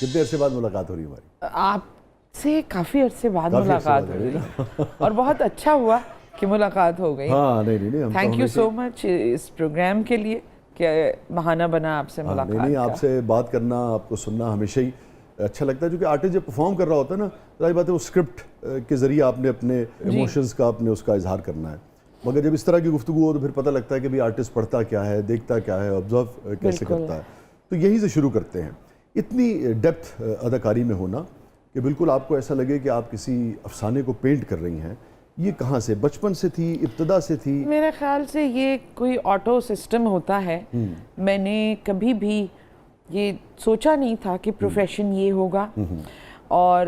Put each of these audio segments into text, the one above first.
कितने अरसे बाद मुलाकात हो रही है हमारी? आपसे काफ़ी अरसे बाद काफी मुलाकात अरसे हो बाद रही है और बहुत अच्छा हुआ कि मुलाकात हो गई। हाँ नहीं हम थैंक तो यू हमेशा- सो मच इस प्रोग्राम के लिए कि बहाना बना आपसे हाँ, मुलाकात नहीं का। आपसे बात करना, आपको सुनना हमेशा ही अच्छा लगता है, क्योंकि आर्टिस्ट जब परफॉर्म कर रहा होता है ना, जाहिर बात है वो स्क्रिप्ट के जरिए आपने अपने इमोशंस का आपने उसका इजहार करना है, मगर जब इस तरह की गुफ्तगू हो तो फिर पता लगता है कि भाई आर्टिस्ट पढ़ता क्या है, देखता क्या है, ऑब्जर्व कैसे करता है। तो यहीं से शुरू करते हैं। इतनी डेप्थ अदाकारी में होना कि बिल्कुल आपको ऐसा लगे कि आप किसी अफसाने को पेंट कर रही हैं, ये कहाँ से, बचपन से थी, इब्तदा से थी? मेरे ख्याल से ये कोई ऑटो सिस्टम होता है। मैंने कभी भी ये सोचा नहीं था कि प्रोफेशन ये होगा, और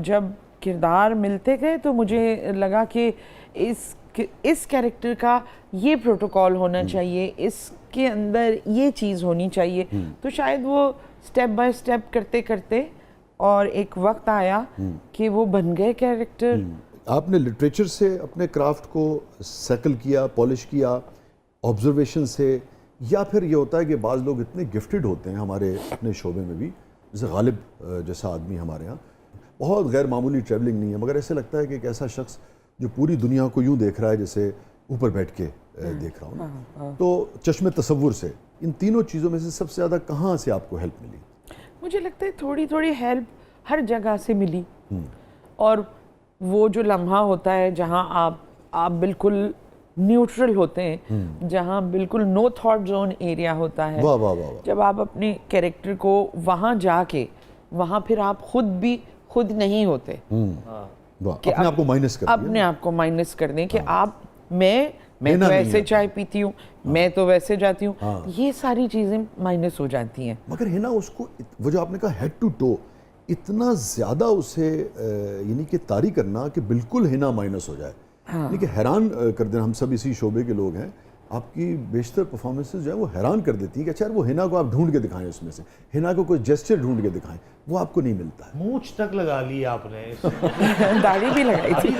जब किरदार मिलते गए तो मुझे लगा कि इस कैरेक्टर का ये प्रोटोकॉल होना चाहिए, इसके अंदर ये चीज़ होनी चाहिए। तो शायद वो स्टेप बाय स्टेप करते करते और एक वक्त आया कि वो बन गए कैरेक्टर। आपने लिटरेचर से अपने क्राफ्ट को सेटल किया, पॉलिश किया, ऑब्जर्वेशन से, या फिर ये होता है कि बाज़ लोग इतने गिफ्टेड होते हैं हमारे अपने शोबे में भी, जैसे गालिब जैसा आदमी हमारे यहाँ, बहुत गैर मामूली ट्रैवलिंग नहीं है, मगर ऐसे लगता है कि एक ऐसा शख्स जो पूरी दुनिया को यूँ देख रहा है जैसे ऊपर बैठ के देख रहा हूँ ना। तो चश्मे तसव्वुर से इन तीनों चीज़ों में से सबसे ज़्यादा कहाँ से आपको हेल्प मिली? मुझे लगता है थोड़ी थोड़ी हेल्प हर जगह से मिली, और वो जो लम्हा होता है जहाँ आप बिल्कुल न्यूट्रल होते हैं, जहाँ बिल्कुल नो थॉट जोन एरिया होता है। वाह वाह वाह वाह। जब आप अपने कैरेक्टर को वहाँ जाके, वहाँ फिर आप खुद नहीं होते, वाह, अपने आप को माइनस कर दिया। अपने आप को माइनस कर दें कि आप मैं लेना तो नहीं ऐसे आता। चाय पीती हूँ, मैं तो वैसे जाती हूँ, ये सारी चीज़ें माइनस हो जाती हैं। मगर है ना, उसको वो जो आपने कहा हेड टू टो, इतना ज़्यादा उसे यानी कि तारी करना कि बिल्कुल हिना माइनस हो जाए, यानी कि हैरान कर देना। हम सब इसी शोबे के लोग हैं, आपकी बेशतर परफॉर्मेंसेस जो है वो हैरान कर देती है कि अच्छा वो हिना को आप ढूंढ के दिखाएं, उसमें से हिना को कोई जेस्चर ढूंढ के दिखाएं, वो आपको नहीं मिलता है। मूंछ तक लगा ली आपने। दाढ़ी भी लगाई थी।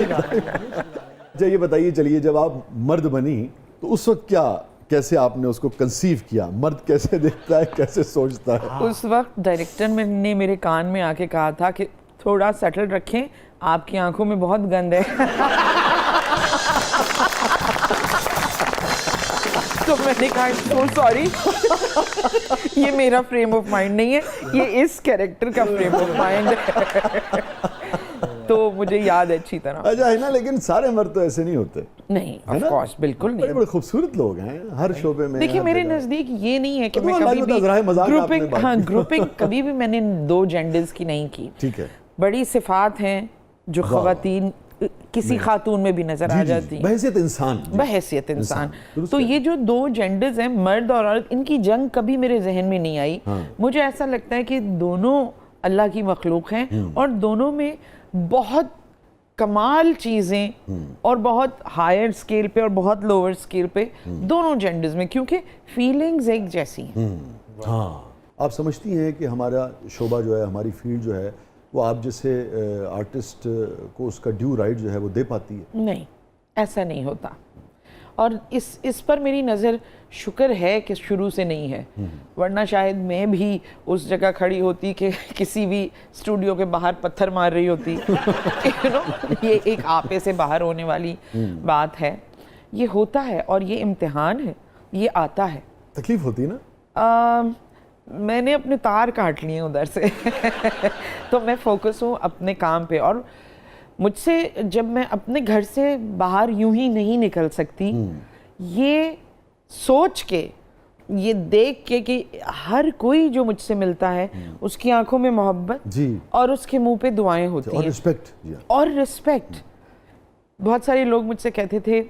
अच्छा ये बताइए, चलिए जब आप मर्द बनी तो उस वक्त क्या, कैसे आपने उसको कंसीव किया? मर्द कैसे देखता है, कैसे सोचता है? उस वक्त डायरेक्टर ने मेरे कान में आके कहा था कि थोड़ा सेटल रखें, आपकी आंखों में बहुत गंद है। तो मैंने कहा सो सॉरी, ये मेरा फ्रेम ऑफ माइंड नहीं है, ये इस कैरेक्टर का फ्रेम ऑफ माइंड है। तो मुझे याद है अच्छी तरह। अच्छा है ना, लेकिन सारे मर्द तो ऐसे नहीं होते। नहीं, ऑफ कोर्स, बिल्कुल नहीं। बड़े खूबसूरत लोग हैं हर शोबे में। देखिए मेरे नज़दीक ये नहीं है कि मैं कभी भी ग्रुपिंग कभी भी मैंने दो जेंडर्स की नहीं की। ठीक है। बड़ी सिफात हैं जो ख़वातीन किसी खातून में भी नजर आ जाती है, बहैसियत इंसान। बहैसियत इंसान। तो ये जो दो जेंडर्स हैं, मर्द और औरत, इनकी जंग कभी मेरे जहन में नहीं आई। मुझे ऐसा लगता है कि दोनों अल्लाह की मखलूक हैं और दोनों में बहुत कमाल चीज़ें, और बहुत हायर स्केल पे और बहुत लोअर स्केल पे दोनों जेंडर्स में, क्योंकि फीलिंग्स एक जैसी हैं। हाँ, आप समझती हैं कि हमारा शोबा जो है, हमारी फील्ड जो है, वो आप जैसे आर्टिस्ट को उसका ड्यू राइट जो है वो दे पाती है? नहीं, ऐसा नहीं होता। और इस पर मेरी नज़र शुक्र है कि शुरू से नहीं है, वरना शायद मैं भी उस जगह खड़ी होती कि किसी भी स्टूडियो के बाहर पत्थर मार रही होती। ये एक आपे से बाहर होने वाली बात है, ये होता है और ये इम्तिहान है, ये आता है। तकलीफ होती है ना? मैंने अपने तार काट लिए उधर से। तो मैं फोकस हूँ अपने काम पे, और मुझसे जब मैं अपने घर से बाहर यूं ही नहीं निकल सकती, ये सोच के, ये देख के कि हर कोई जो मुझसे मिलता है उसकी आंखों में मोहब्बत और उसके मुंह पे दुआएं होती हैं, और रिस्पेक्ट। और रिस्पेक्ट। बहुत सारे लोग मुझसे कहते थे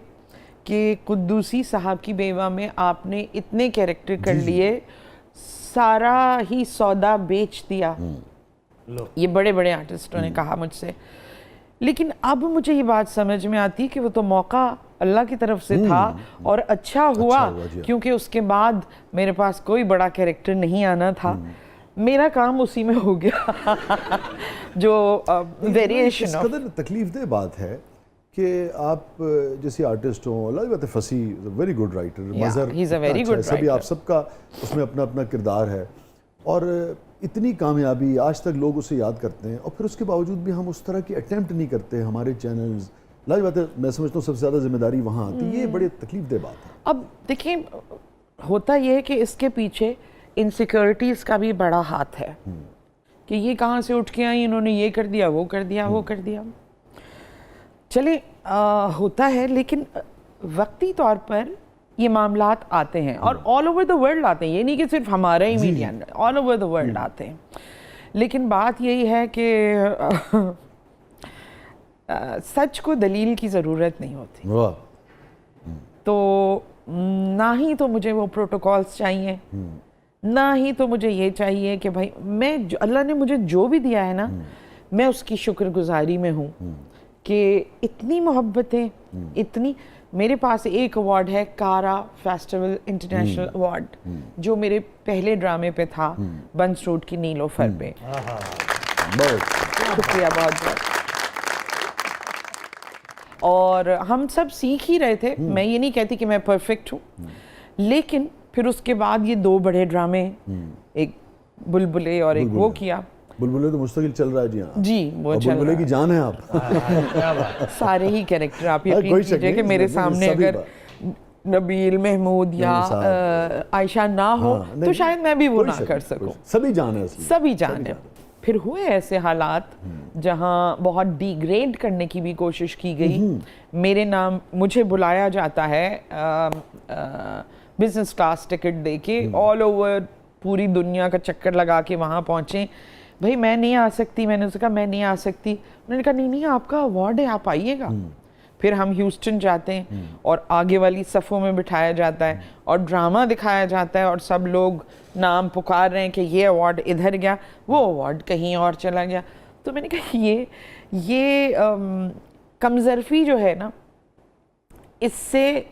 कि कुद्दूसी साहब की बेवा में आपने इतने कैरेक्टर कर लिए, सारा ही सौदा बेच दिया। ये बड़े बड़े आर्टिस्टों ने कहा मुझसे। लेकिन अब मुझे ये बात समझ में आती कि वो तो मौका अल्लाह की तरफ से था, और अच्छा हुआ क्योंकि उसके बाद मेरे पास कोई बड़ा कैरेक्टर नहीं आना था, मेरा काम उसी में हो गया। जो वेरिएशन ऑफ तकलीफ दे बात है कि आप जैसे आर्टिस्ट हो, अल्लाह की बात है, फसी very good writer, Mazhar, he is a very good सभी आप सबका उसमें अपना अपना किरदार है, और इतनी कामयाबी, आज तक लोग उसे याद करते हैं और फिर उसके बावजूद भी हम उस तरह की अटेम्प्ट नहीं करते। हमारे चैनल्स, लाज बात है, मैं समझता हूँ सबसे ज़्यादा जिम्मेदारी वहाँ आती है। ये बड़े तकलीफदेह बात है। अब देखिए, होता ये है कि इसके पीछे इनसिक्योरिटीज़ का भी बड़ा हाथ है कि ये कहाँ से उठ के आई, इन्होंने ये कर दिया, वो कर दिया, वो कर दिया। चले होता है, लेकिन वक्ती तौर पर ये मामलात आते हैं और ऑल ओवर द वर्ल्ड आते हैं। ये नहीं कि सिर्फ हमारा ही media, all over the world आते हैं। लेकिन बात यही है कि सच को दलील की ज़रूरत नहीं होती। वाह। तो ना ही तो मुझे वो प्रोटोकॉल्स चाहिए, ना ही तो मुझे ये चाहिए कि भाई मैं अल्लाह ने मुझे जो भी दिया है ना, मैं उसकी शुक्रगुजारी में हूँ कि इतनी मोहब्बतें, इतनी। मेरे पास एक अवार्ड है, कारा फेस्टिवल इंटरनेशनल अवार्ड, जो मेरे पहले ड्रामे पे था, बंस रोड की नीलोफर पे। शुक्रिया बहुत बहुत। और हम सब सीख ही रहे थे। मैं ये नहीं कहती कि मैं परफेक्ट हूँ, लेकिन फिर उसके बाद ये 2 बड़े ड्रामे, एक बुलबुले और एक वो किया। बुलबुले तो मुस्तकिल चल रहा है जी। हाँ जी, वो चल बुलबुले की जान है आप। सारे ही कैरेक्टर आप यकीन कीजिए कि मेरे सामने अगर नबील, महमूद या आयशा ना हो तो शायद मैं भी वो ना कर सकूं। सभी जान है, सभी जान है। फिर हुए ऐसे हालात जहां बहुत डिग्रेड करने की भी कोशिश की गई। मेरे नाम, मुझे बुलाया जाता है बिजनेस क्लास टिकट देके, ऑल ओवर पूरी दुनिया का चक्कर लगा के वहाँ पहुँचे। भाई मैं नहीं आ सकती, मैंने उससे कहा मैं नहीं आ सकती। उन्होंने कहा नहीं आपका अवार्ड है, आप आइएगा। फिर हम ह्यूस्टन जाते हैं और आगे वाली सफ़ों में बिठाया जाता है और ड्रामा दिखाया जाता है और सब लोग नाम पुकार रहे हैं कि ये अवार्ड इधर गया, वो अवार्ड कहीं और चला गया। तो मैंने कहा ये कमज़रफ़ी जो है ना, इससे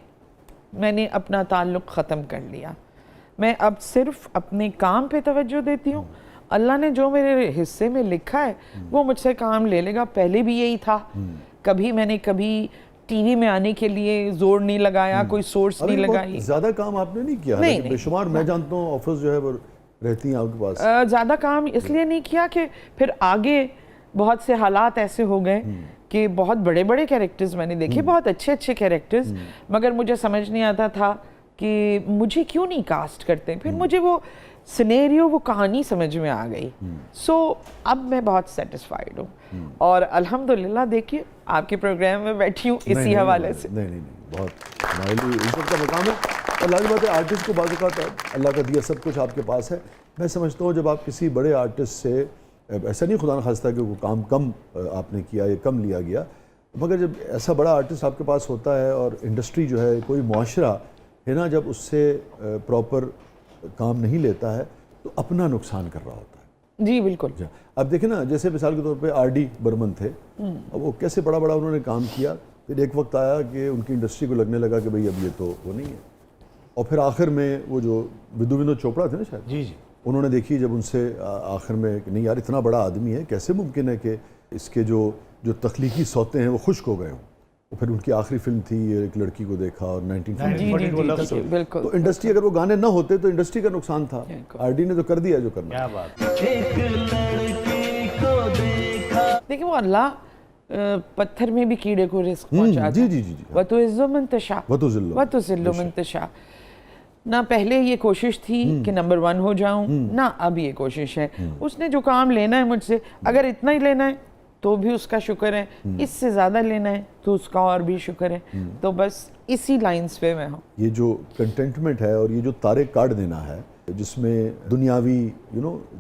मैंने अपना ताल्लुक़ ख़त्म कर लिया। मैं अब सिर्फ अपने काम पे तवज्जो देती हूँ। अल्लाह ने जो मेरे हिस्से में लिखा है वो मुझसे काम ले लेगा। पहले भी यही था। मैंने कभी टीवी में आने के लिए जोर नहीं लगाया, कोई सोर्स नहीं लगाई। ज्यादा काम आपने नहीं किया। नहीं, बेशुमार मैं जानता हूँ ऑफर्स जो है वो रहती हैं आपके पास। ज़्यादा काम इसलिए नहीं किया कि फिर आगे बहुत से हालात ऐसे हो गए कि बहुत बड़े बड़े कैरेक्टर्स मैंने देखे, बहुत अच्छे अच्छे कैरेक्टर्स, मगर मुझे समझ नहीं आता था कि मुझे क्यों नहीं कास्ट करते। फिर मुझे वो सिनेरियो, वो कहानी समझ में आ गई। सो अब मैं बहुत सेटिस्फाइड हूँ और अल्हम्दुलिल्लाह देखिए आपके प्रोग्राम में बैठी हूँ इसी हवाले से। नहीं, बहुत हमारे लिए इज्जत का मकाम है। और लाज़िम बात है, आर्टिस्ट को बाज़ औक़ात अल्लाह का दिया सब कुछ आपके पास है। मैं समझता हूँ जब आप किसी बड़े आर्टिस्ट से, ऐसा नहीं खुदा न खास्ता कि वो काम कम आपने किया या कम लिया गया, मगर जब ऐसा बड़ा आर्टिस्ट आपके पास होता है और इंडस्ट्री जो है, कोई मुआशरा है ना, जब उससे प्रॉपर काम नहीं लेता है तो अपना नुकसान कर रहा होता है। जी बिल्कुल। अब देखें ना, जैसे मिसाल के तौर पे आर.डी. बर्मन थे, अब वो कैसे बड़ा उन्होंने काम किया, फिर एक वक्त आया कि उनकी इंडस्ट्री को लगने लगा कि भाई अब ये तो वो नहीं है। और फिर आखिर में वो जो विनोद चोपड़ा थे ना शायद, जी, उन्होंने देखी जब उनसे आखिर में कि नहीं यार इतना बड़ा आदमी है, कैसे मुमकिन है कि इसके जो तख्लीकी सौते हैं वो खुश्क हो गए हों। फिर उनकी आखिरी फिल्म थी एक लड़की को देखा और 1942। बिल्कुल। तो इंडस्ट्री, अगर वो गाने ना होते तो इंडस्ट्री का नुकसान था। आर.डी. ने तो कर दिया जो करना। क्या बात। देखिए वो अल्लाह पत्थर में भी कीड़े को रिस्क पहुंचाता है। जी। वतुइज़्ज़ु मन तशा वतुज़िल्लु मन तशा। ना पहले ये कोशिश थी कि नंबर 1 हो जाऊं, ना अब ये कोशिश है। उसने जो काम लेना है मुझसे, अगर इतना ही लेना है तो भी उसका शुक्र है, इससे ज़्यादा लेना है तो उसका और भी शुक्र है। तो बस इसी लाइंस पे मैं हूँ। ये जो कंटेंटमेंट है और ये जो तारे काट देना है, जिसमें दुनियावी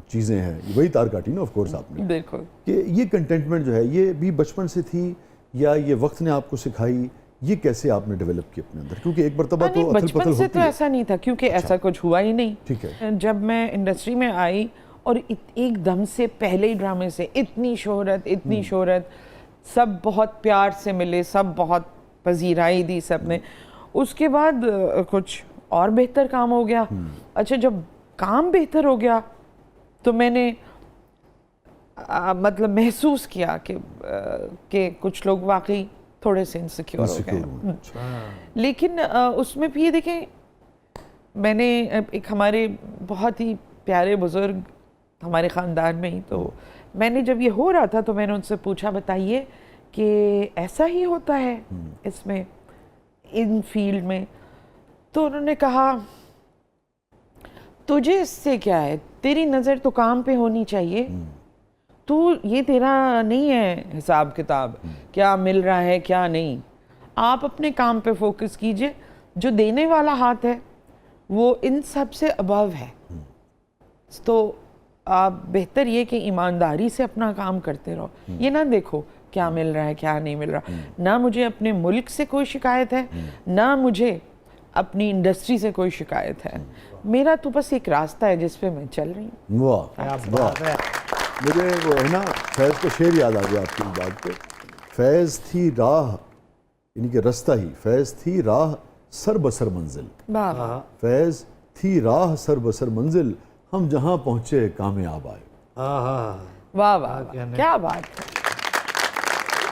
चीज़ें हैं, वही तार काटी ना ऑफ कोर्स आपने। बिल्कुल। कि ये कंटेंटमेंट जो है ये भी बचपन से थी या ये वक्त ने आपको सिखाई, ये कैसे आपने डेवलप की अपने अंदर? क्योंकि एक मरतबा तो बचपन से तो ऐसा नहीं था, क्योंकि ऐसा कुछ हुआ ही नहीं। ठीक है। जब मैं इंडस्ट्री में आई और एकदम से पहले ही ड्रामे से इतनी शोहरत, सब बहुत प्यार से मिले, सब बहुत पजीराई दी सबने। उसके बाद कुछ और बेहतर काम हो गया। अच्छा, जब काम बेहतर हो गया तो मैंने मतलब महसूस किया कि कुछ लोग वाकई थोड़े से इनसिक्योर हो गए। लेकिन उसमें भी ये देखें, मैंने एक हमारे बहुत ही प्यारे बुजुर्ग हमारे ख़ानदान में ही। तो मैंने जब ये हो रहा था तो मैंने उनसे पूछा, बताइए कि ऐसा ही होता है इसमें, इन फील्ड में? तो उन्होंने कहा, तुझे इससे क्या है, तेरी नज़र तो काम पे होनी चाहिए। तू, ये तेरा नहीं है हिसाब किताब क्या मिल रहा है क्या नहीं। आप अपने काम पे फोकस कीजिए, जो देने वाला हाथ है वो इन सब से अबव है। तो आप बेहतर ये कि ईमानदारी से अपना काम करते रहो, ये ना देखो क्या मिल रहा है क्या नहीं मिल रहा। ना मुझे अपने मुल्क से कोई शिकायत है, ना मुझे अपनी इंडस्ट्री से कोई शिकायत है। मेरा तो बस एक रास्ता है जिस पे मैं चल रही हूँ। वाह वाह, मुझे वो है ना फैज़ का शेर याद आ गया आपकी बात पे। फैज़ थी राह, यानी कि रास्ता ही, फैज़ थी राह सर बसर मंजिल। वाह फैज़ थी राह सर बसर मंजिल, हम जहाँ पहुँचे कामयाब आए। वाह वाह, क्या बात है।